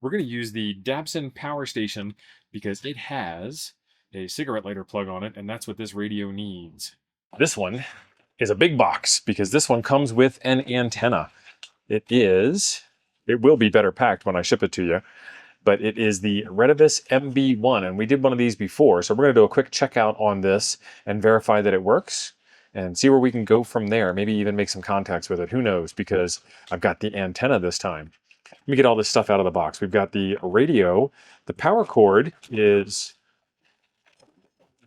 We're going to use the Dabson power station because it has a cigarette lighter plug on it, and that's what this radio needs. This one is a big box because this one comes with an antenna. It will be better packed when I ship it to you, but it is the Retevis MB-1, and we did one of these before, so we're going to do a quick checkout on this and verify that it works and see where we can go from there. Maybe even make some contacts with it. Who knows, because I've got the antenna this time. Let me get all this stuff out of the box. We've got the radio. The power cord is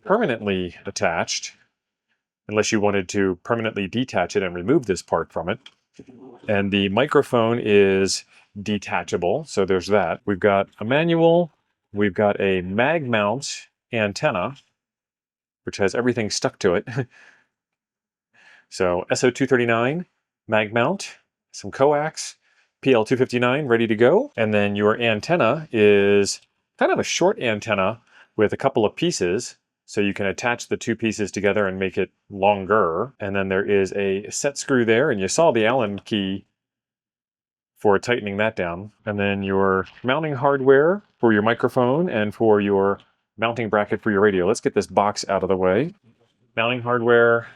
permanently attached, unless you wanted to permanently detach it and remove this part from it. And the microphone is detachable, so there's that. We've got a manual. We've got a mag mount antenna, which has everything stuck to it. So SO239 mag mount, some coax, PL259 ready to go. And then your antenna is kind of a short antenna with a couple of pieces, so you can attach the two pieces together and make it longer. And then there is a set screw there, and you saw the Allen key for tightening that down. And then your mounting hardware for your microphone and for your mounting bracket for your radio. Let's get this box out of the way. Mounting hardware,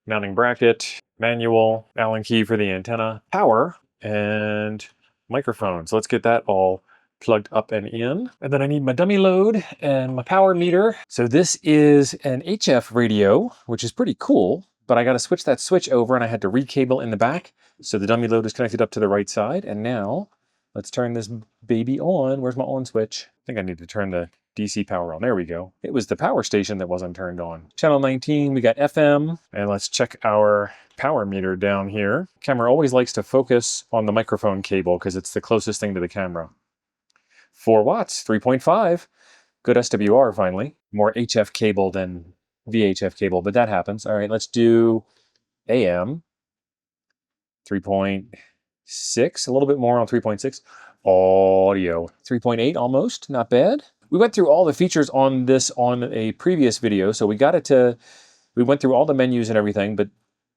mounting bracket, manual, Allen key for the antenna, power, and microphone. So let's get that all plugged up and in. And then I need my dummy load and my power meter. So this is an HF radio, which is pretty cool, but I got to switch that switch over and I had to recable in the back. So the dummy load is connected up to the right side. And now let's turn this baby on. Where's my on switch? I think I need to turn the DC power on. There we go. It was the power station that wasn't turned on. Channel 19, we got FM. And let's check our power meter down here. Camera always likes to focus on the microphone cable because it's the closest thing to the camera. 4 watts, 3.5. Good SWR finally. More HF cable than VHF cable, but that happens. All right, let's do AM. 3.6, a little bit more on 3.6. Audio, 3.8 almost, not bad. We went through all the features on this on a previous video, so we went through all the menus and everything, but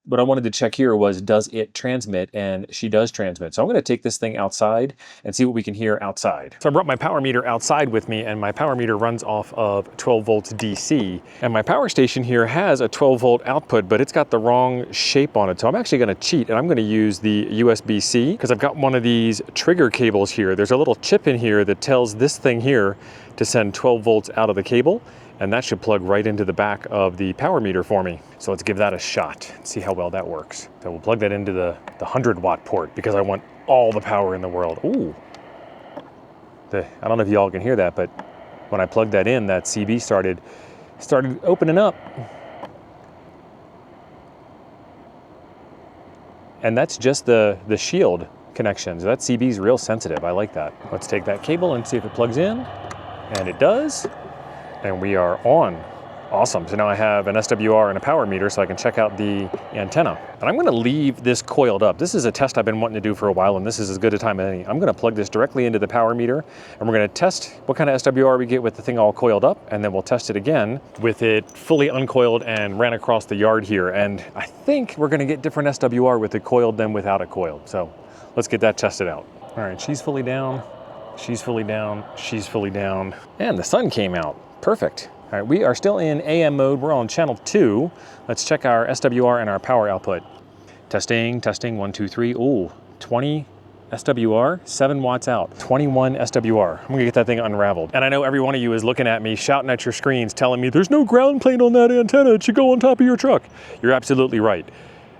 what I wanted to check here was, does it transmit? And she does transmit. So I'm going to take this thing outside and see what we can hear outside. So I brought my power meter outside with me, and my power meter runs off of 12 volts DC. And my power station here has a 12 volt output, but it's got the wrong shape on it. So I'm actually going to cheat, and I'm going to use the USB-C because I've got one of these trigger cables here. There's a little chip in here that tells this thing here to send 12 volts out of the cable, and that should plug right into the back of the power meter for me. So let's give that a shot and see how well that works. So we'll plug that into the 100 watt port because I want all the power in the world. Ooh. I don't know if y'all can hear that, but when I plugged that in, that CB started opening up. And that's just the shield connections. That CB is real sensitive. I like that. Let's take that cable and see if it plugs in. And it does. And we are on. Awesome. So now I have an SWR and a power meter so I can check out the antenna. And I'm going to leave this coiled up. This is a test I've been wanting to do for a while, and this is as good a time as any. I'm going to plug this directly into the power meter, and we're going to test what kind of SWR we get with the thing all coiled up, and then we'll test it again with it fully uncoiled and ran across the yard here. And I think we're going to get different SWR with it coiled than without it coiled. So let's get that tested out. All right, she's fully down. She's fully down. She's fully down. And the sun came out. Perfect. All right, we are still in AM mode. We're on channel 2. Let's check our SWR and our power output. Testing, 1, 2, 3. Ooh, 20 SWR, 7 watts out, 21 SWR. I'm gonna get that thing unraveled. And I know every one of you is looking at me, shouting at your screens, telling me there's no ground plane on that antenna. It should go on top of your truck. You're absolutely right.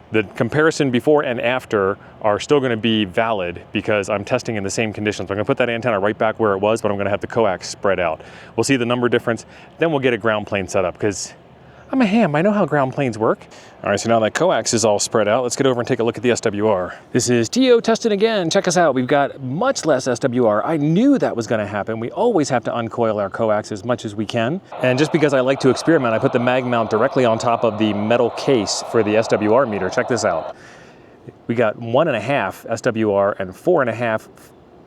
The comparison before and after are still going to be valid because I'm testing in the same conditions. I'm going to put that antenna right back where it was, but I'm going to have the coax spread out. We'll see the number difference. Then we'll get a ground plane set up because I'm a ham. I know how ground planes work. All right, so now that coax is all spread out, let's get over and take a look at the SWR. This is TO testing again. Check us out. We've got much less SWR. I knew that was going to happen. We always have to uncoil our coax as much as we can. And just because I like to experiment, I put the mag mount directly on top of the metal case for the SWR meter. Check this out. We got 1.5 SWR and 4.5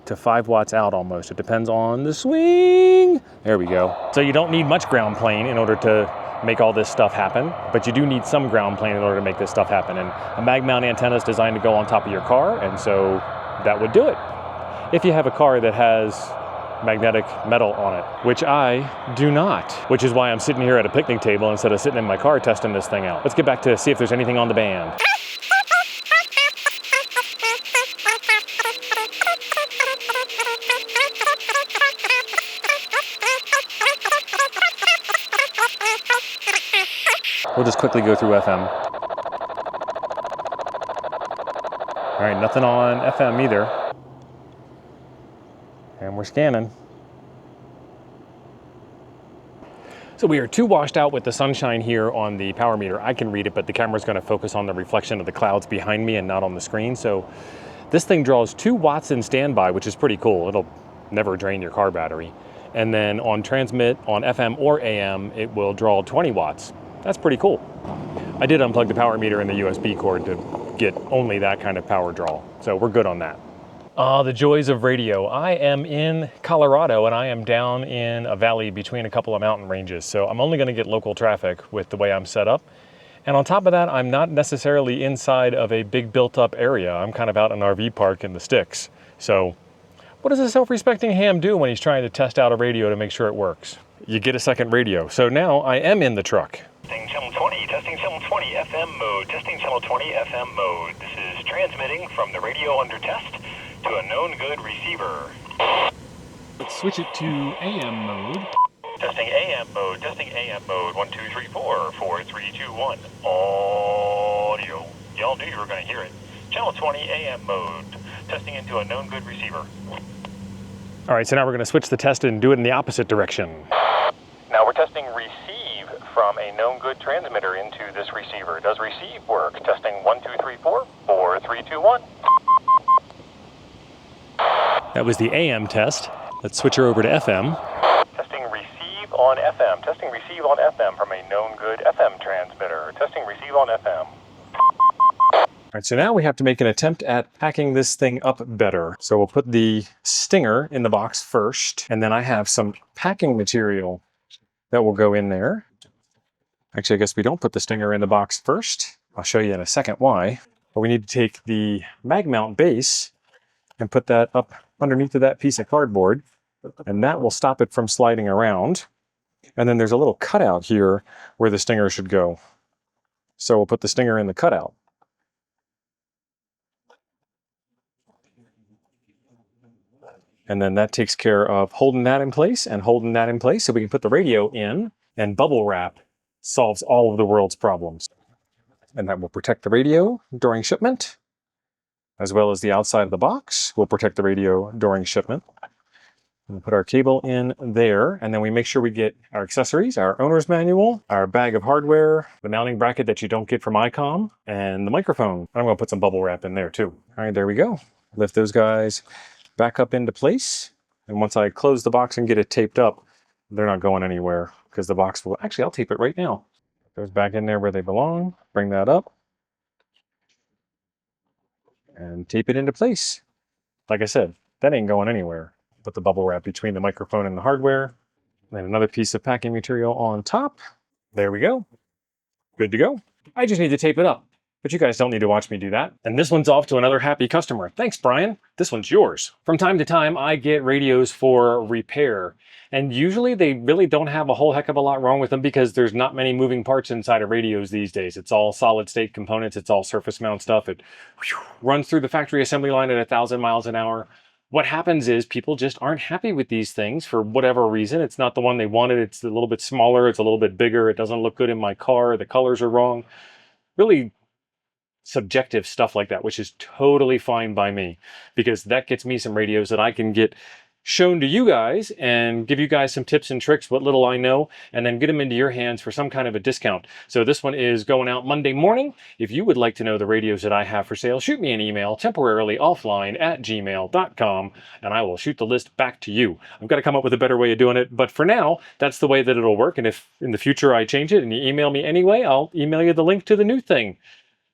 to 5 watts out almost. It depends on the swing. There we go. So you don't need much ground plane in order to make all this stuff happen, but you do need some ground plane in order to make this stuff happen. And a mag mount antenna is designed to go on top of your car, and so that would do it. if you have a car that has magnetic metal on it, which I do not, which is why I'm sitting here at a picnic table instead of sitting in my car testing this thing out. Let's get back to see if there's anything on the band. We'll just quickly go through FM. All right, nothing on FM either. And we're scanning. So we are too washed out with the sunshine here on the power meter. I can read it, but the camera's gonna focus on the reflection of the clouds behind me and not on the screen. So this thing draws 2 watts in standby, which is pretty cool. It'll never drain your car battery. And then on transmit on FM or AM, it will draw 20 watts. That's pretty cool. I did unplug the power meter and the USB cord to get only that kind of power draw. So we're good on that. The joys of radio. I am in Colorado and I am down in a valley between a couple of mountain ranges. So I'm only gonna get local traffic with the way I'm set up. And on top of that, I'm not necessarily inside of a big built up area. I'm kind of out in an RV park in the sticks. So what does a self-respecting ham do when he's trying to test out a radio to make sure it works? You get a second radio. So now I am in the truck. Testing channel 20, testing channel 20 FM mode, testing channel 20 FM mode. This is transmitting from the radio under test to a known good receiver. Let's switch it to AM mode. Testing AM mode, testing AM mode. 1, 2, 3, 4, 4, 3, 2, 1. Audio. Y'all knew you were going to hear it. Channel 20 AM mode, testing into a known good receiver. All right, so now we're gonna switch the test and do it in the opposite direction. Now we're testing receive from a known good transmitter into this receiver. Does receive work? Testing 1, 2, 3, 4, 4, 3, 2, 1. That was the AM test. Let's switch her over to FM. Testing receive on FM. Testing receive on FM from a known good FM transmitter. Testing receive on FM. All right, so now we have to make an attempt at packing this thing up better. So we'll put the stinger in the box first, and then I have some packing material that will go in there. Actually, I guess we don't put the stinger in the box first. I'll show you in a second why. But we need to take the mag mount base and put that up underneath of that piece of cardboard, and that will stop it from sliding around. And then there's a little cutout here where the stinger should go. So we'll put the stinger in the cutout. And then that takes care of holding that in place and holding that in place so we can put the radio in, and bubble wrap solves all of the world's problems. And that will protect the radio during shipment, as well as the outside of the box will protect the radio during shipment. We'll put our cable in there, and then we make sure we get our accessories, our owner's manual, our bag of hardware, the mounting bracket that you don't get from ICOM, and the microphone. I'm gonna put some bubble wrap in there too. All right, there we go. Lift those guys back up into place. And once I close the box and get it taped up, they're not going anywhere because the box will, actually I'll tape it right now. Goes back in there where they belong, bring that up, and tape it into place. Like I said, that ain't going anywhere. Put the bubble wrap between the microphone and the hardware, then another piece of packing material on top. There we go. Good to go. I just need to tape it up. But you guys don't need to watch me do that. And this one's off to another happy customer. Thanks, Brian. This one's yours. From time to time, I get radios for repair. And usually they really don't have a whole heck of a lot wrong with them because there's not many moving parts inside of radios these days. It's all solid state components. It's all surface mount stuff. It runs through the factory assembly line at 1,000 miles an hour. What happens is people just aren't happy with these things for whatever reason. It's not the one they wanted. It's a little bit smaller. It's a little bit bigger. It doesn't look good in my car. The colors are wrong. Really subjective stuff like that, which is totally fine by me because that gets me some radios that I can get shown to you guys and give you guys some tips and tricks, what little I know, and then get them into your hands for some kind of a discount. So this one is going out Monday morning. If you would like to know the radios that I have for sale, shoot me an email temporarily_offline@gmail.com and I will shoot the list back to you. I've got to come up with a better way of doing it, but for now, that's the way that it'll work. And if in the future I change it and you email me anyway, I'll email you the link to the new thing.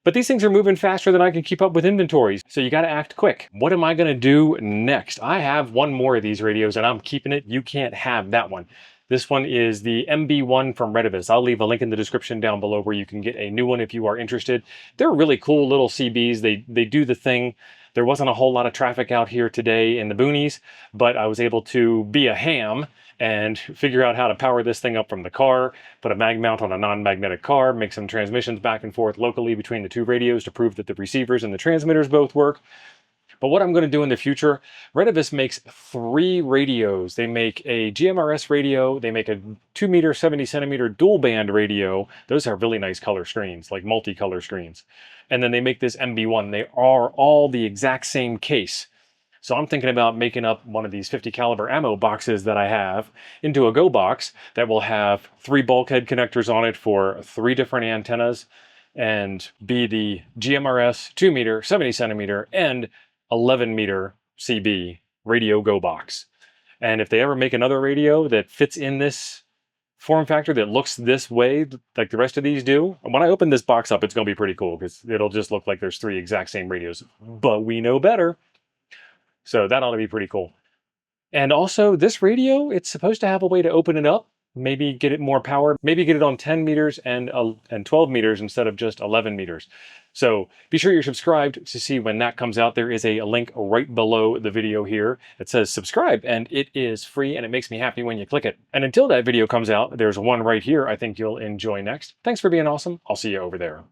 But these things are moving faster than I can keep up with inventories, so you gotta act quick. What am I gonna do next? I have one more of these radios and I'm keeping it. You can't have that one. This one is the MB1 from Retevis. I'll leave a link in the description down below where you can get a new one if you are interested. They're really cool little CBs. They do the thing. There wasn't a whole lot of traffic out here today in the boonies, but I was able to be a ham and figure out how to power this thing up from the car, put a mag mount on a non-magnetic car, make some transmissions back and forth locally between the two radios to prove that the receivers and the transmitters both work. But what I'm going to do in the future, Retevis makes 3 radios. They make a GMRS radio, they make a 2 meter, 70 centimeter dual band radio. Those are really nice color screens, like multicolor screens. And then they make this MB1. They are all the exact same case. So I'm thinking about making up one of these 50 caliber ammo boxes that I have into a Go box that will have 3 bulkhead connectors on it for 3 different antennas and be the GMRS 2 meter, 70 centimeter, and 11 meter CB radio Go box. And if they ever make another radio that fits in this form factor that looks this way like the rest of these do, when I open this box up, it's going to be pretty cool because it'll just look like there's 3 exact same radios. But we know better. So that ought to be pretty cool. And also this radio, it's supposed to have a way to open it up, maybe get it more power, maybe get it on 10 meters and 12 meters instead of just 11 meters. So be sure you're subscribed to see when that comes out. There is a link right below the video here that says subscribe, and it is free, and it makes me happy when you click it. And until that video comes out, there's one right here I think you'll enjoy next. Thanks for being awesome. I'll see you over there.